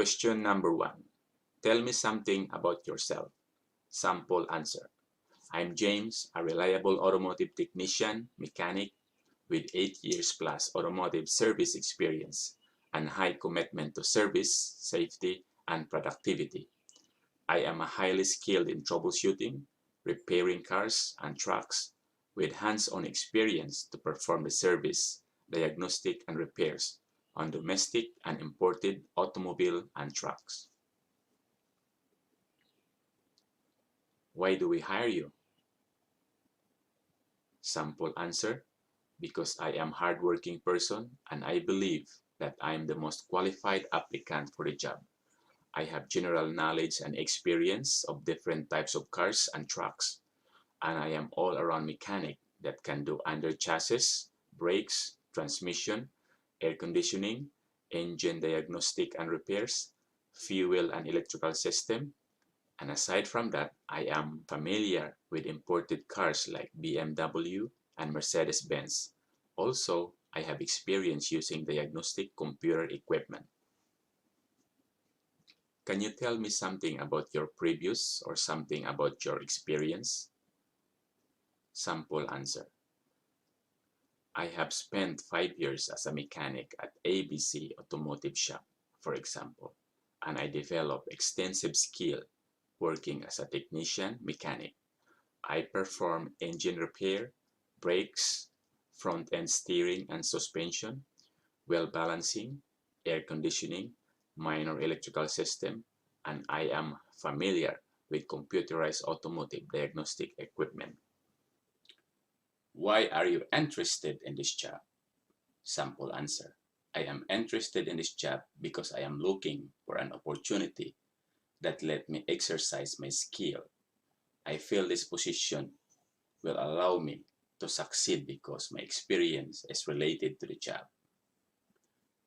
Question number 1. Tell me something about yourself. Sample answer. I'm James, a reliable automotive technician, mechanic, with 8 years plus automotive service experience and high commitment to service, safety, and productivity. I am highly skilled in troubleshooting, repairing cars and trucks, with hands-on experience to perform the service, diagnostic, and repairs on domestic and imported automobile and trucks. Why do we hire you? Sample answer. Because I am a hardworking person and I believe that I am the most qualified applicant for the job. I have general knowledge and experience of different types of cars and trucks, and I am all-around mechanic that can do under chassis, brakes, transmission, air conditioning, engine diagnostic and repairs, fuel and electrical system, and aside from that, I am familiar with imported cars like BMW and Mercedes-Benz. Also, I have experience using diagnostic computer equipment. Can you tell me something about your previous or something about your experience? Sample answer. I have spent 5 years as a mechanic at ABC Automotive shop, for example, and I developed extensive skill working as a technician mechanic. I perform engine repair, brakes, front-end steering and suspension, wheel balancing, air conditioning, minor electrical system, and I am familiar with computerized automotive diagnostic equipment. Why are you interested in this job? Sample answer. I am interested in this job because I am looking for an opportunity that let me exercise my skill. I feel this position will allow me to succeed because my experience is related to the job.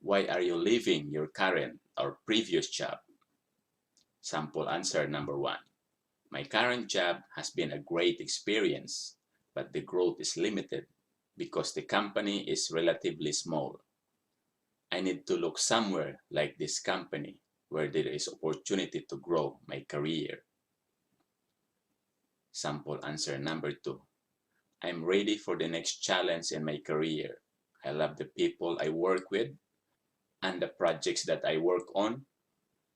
Why are you leaving your current or previous job? Sample answer number 1. My current job has been a great experience, but the growth is limited because the company is relatively small. I need to look somewhere like this company where there is opportunity to grow my career. Sample answer number 2. I'm ready for the next challenge in my career. I love the people I work with and the projects that I work on,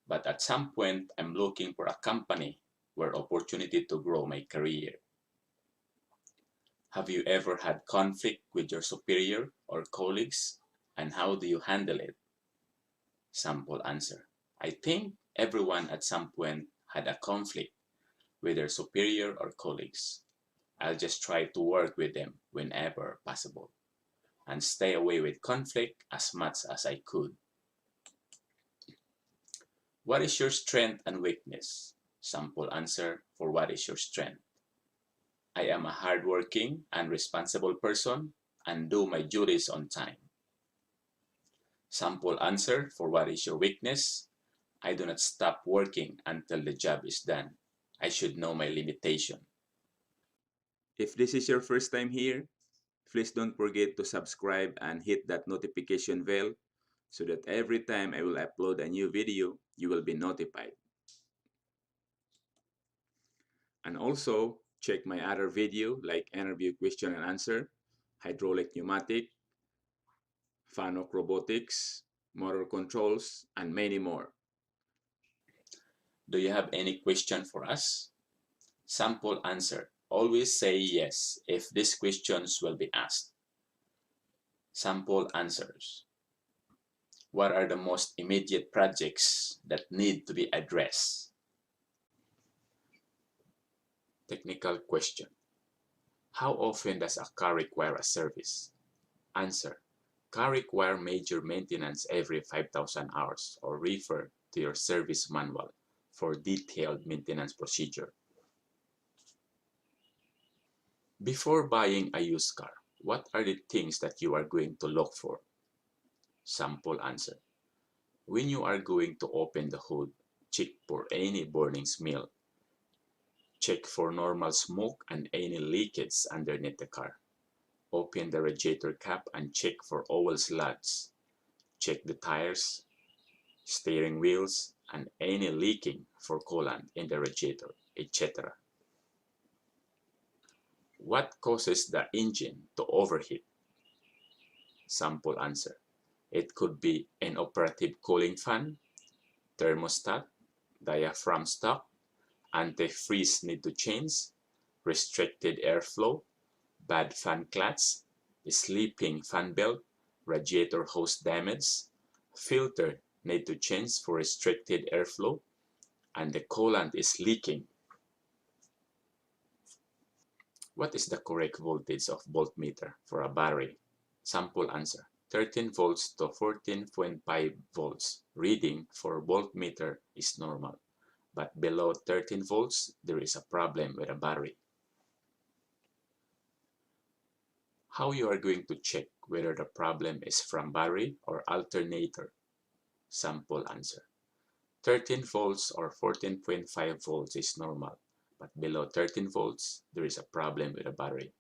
but at some point I'm looking for a company where opportunity to grow my career. Have you ever had conflict with your superior or colleagues, and how do you handle it? Sample answer. I think everyone at some point had a conflict with their superior or colleagues. I'll just try to work with them whenever possible and stay away with conflict as much as I could. What is your strength and weakness? Sample answer for what is your strength. I am a hardworking and responsible person and do my duties on time. Sample answer for what is your weakness. I do not stop working until the job is done. I should know my limitation. If this is your first time here, please don't forget to subscribe and hit that notification bell so that every time I will upload a new video, you will be notified. And also, check my other video like interview question and answer, hydraulic pneumatic, FANUC robotics, motor controls, and many more. Do you have any question for us? Sample answer. Always say yes if these questions will be asked. Sample answers. What are the most immediate projects that need to be addressed? Technical question. How often does a car require a service? Answer. Car require major maintenance every 5,000 hours, or refer to your service manual for detailed maintenance procedure. Before buying a used car, what are the things that you are going to look for? Sample answer. When you are going to open the hood, check for any burning smell. Check for normal smoke and any leakage underneath the car. Open the radiator cap and check for oil slugs. Check the tires. steering wheels, and any leaking for coolant in the radiator, etc. What causes the engine to overheat? Sample answer. It could be inoperative cooling fan, thermostat, diaphragm stuck, antifreeze need to change, restricted airflow, bad fan clutch, sleeping fan belt, radiator hose damage, filter need to change for restricted airflow, and the coolant is leaking. What is the correct voltage of voltmeter for a battery? Sample answer. 13 volts to 14.5 volts. Reading for voltmeter is normal, but below 13 volts, there is a problem with a battery. How you are going to check whether the problem is from battery or alternator? Sample answer. 13 volts or 14.5 volts is normal, but below 13 volts, there is a problem with the battery.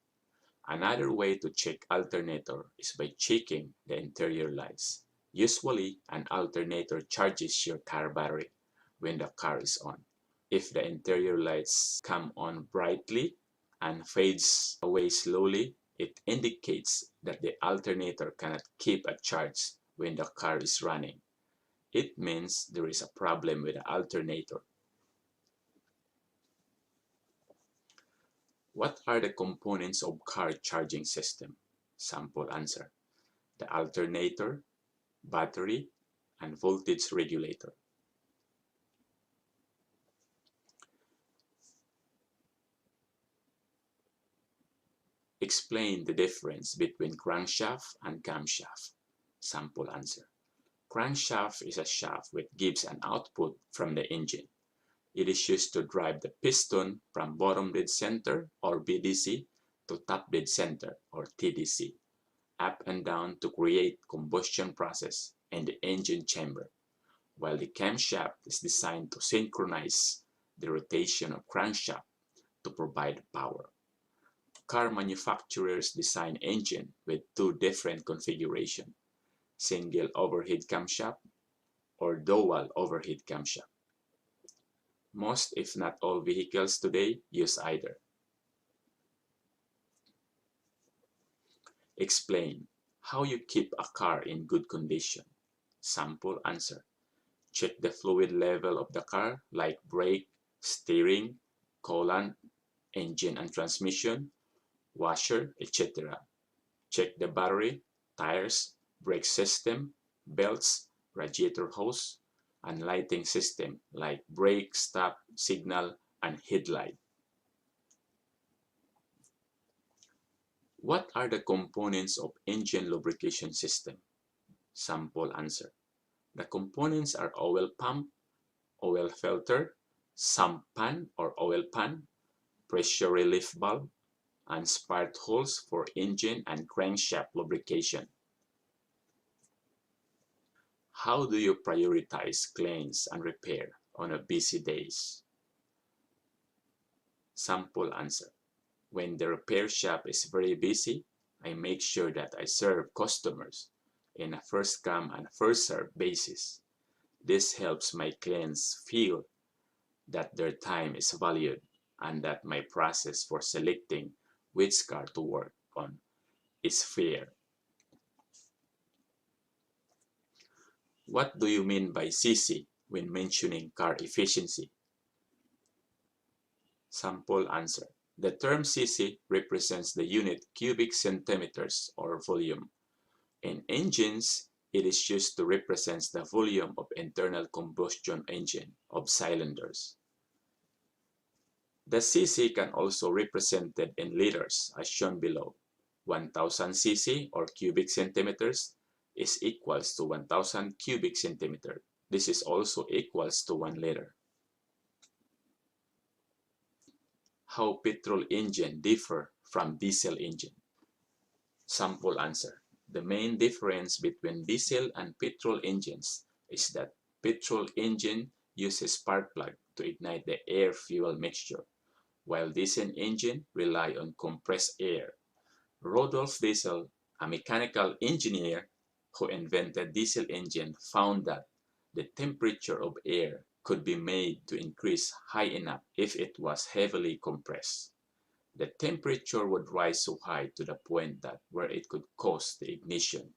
Another way to check alternator is by checking the interior lights. Usually, an alternator charges your car battery when the car is on. If the interior lights come on brightly and fades away slowly, it indicates that the alternator cannot keep a charge when the car is running. It means there is a problem with the alternator. What are the components of car charging system? Sample answer. The alternator, battery, and voltage regulator. Explain the difference between crankshaft and camshaft. Sample answer. Crankshaft is a shaft which gives an output from the engine. It is used to drive the piston from bottom dead center or BDC to top dead center or TDC, up and down to create combustion process in the engine chamber, while the camshaft is designed to synchronize the rotation of crankshaft to provide power. Car manufacturers design engine with two different configurations, single overhead camshaft or dual overhead camshaft. Most, if not all, vehicles today use either. Explain how you keep a car in good condition. Sample answer. Check the fluid level of the car like brake, steering, coolant, engine and transmission, washer, etc. Check the battery, tires, brake system, belts, radiator hose, and lighting system like brake, stop, signal, and headlight. What are the components of engine lubrication system? Sample answer. The components are oil pump, oil filter, sump pan or oil pan, pressure relief valve, and spark holes for engine and crankshaft lubrication. How do you prioritize cleans and repair on a busy days? Sample answer. When the repair shop is very busy, I make sure that I serve customers in a first come and first served basis. This helps my clients feel that their time is valued and that my process for selecting which car to work on is fair. What do you mean by CC when mentioning car efficiency? Sample answer. The term CC represents the unit cubic centimeters or volume. In engines, it is used to represent the volume of internal combustion engine of cylinders. The cc can also be represented in liters as shown below. 1000 cc or cubic centimeters is equals to 1000 cubic centimeter. This is also equals to 1 liter. How petrol engine differ from diesel engine? Sample answer. The main difference between diesel and petrol engines is that petrol engine uses spark plug to ignite the air-fuel mixture, while diesel engine rely on compressed air. Rudolf Diesel, a mechanical engineer who invented diesel engine, found that The temperature of air could be made to increase high enough if it was heavily compressed. The temperature would rise so high to the point that where it could cause the ignition.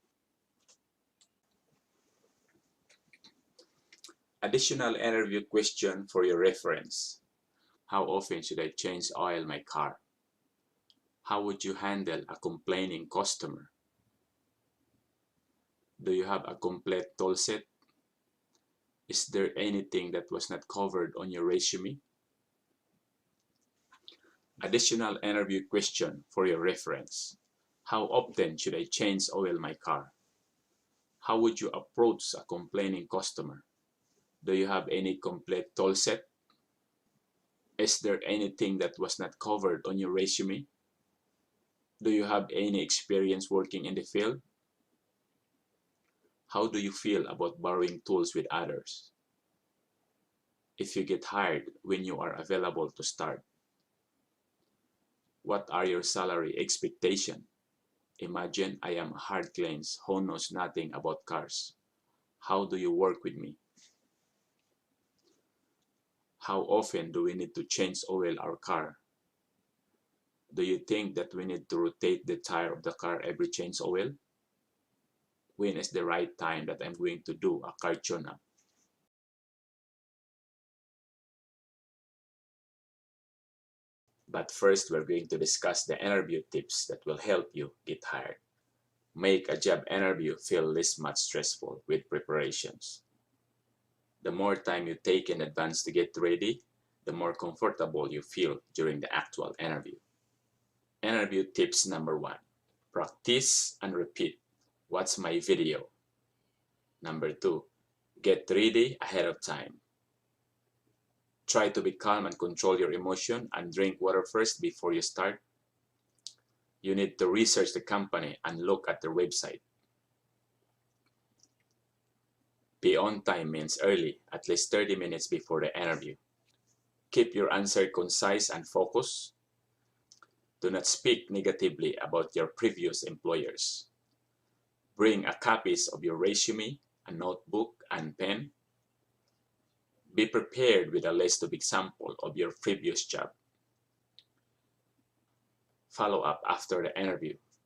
Additional interview question for your reference. How often should I change oil my car? How would you handle a complaining customer? Do you have a complete tool set? Is there anything that was not covered on your resume? Additional interview question for your reference. How often should I change oil my car? How would you approach a complaining customer? Do you have any complete tool set? Is there anything that was not covered on your resume? Do you have any experience working in the field? How do you feel about borrowing tools with others? If you get hired, when you are available to start? What are your salary expectations? Imagine I am a hard claims who knows nothing about cars. How do you work with me? How often do we need to change oil our car? Do you think that we need to rotate the tire of the car every change oil? When is the right time that I'm going to do a car tune-up? But first, we're going to discuss the interview tips that will help you get hired. Make a job interview feel less much stressful with preparations. The more time you take in advance to get ready, the more comfortable you feel during the actual interview. Interview tips number 1. Practice and repeat. Watch my video. Number 2. Get ready ahead of time. Try to be calm and control your emotion and drink water first before you start. You need to research the company and look at their website. Be on time means early, at least 30 minutes before the interview. Keep your answer concise and focused. Do not speak negatively about your previous employers. Bring a copies of your resume, a notebook, and pen. Be prepared with a list of examples of your previous job. Follow up after the interview.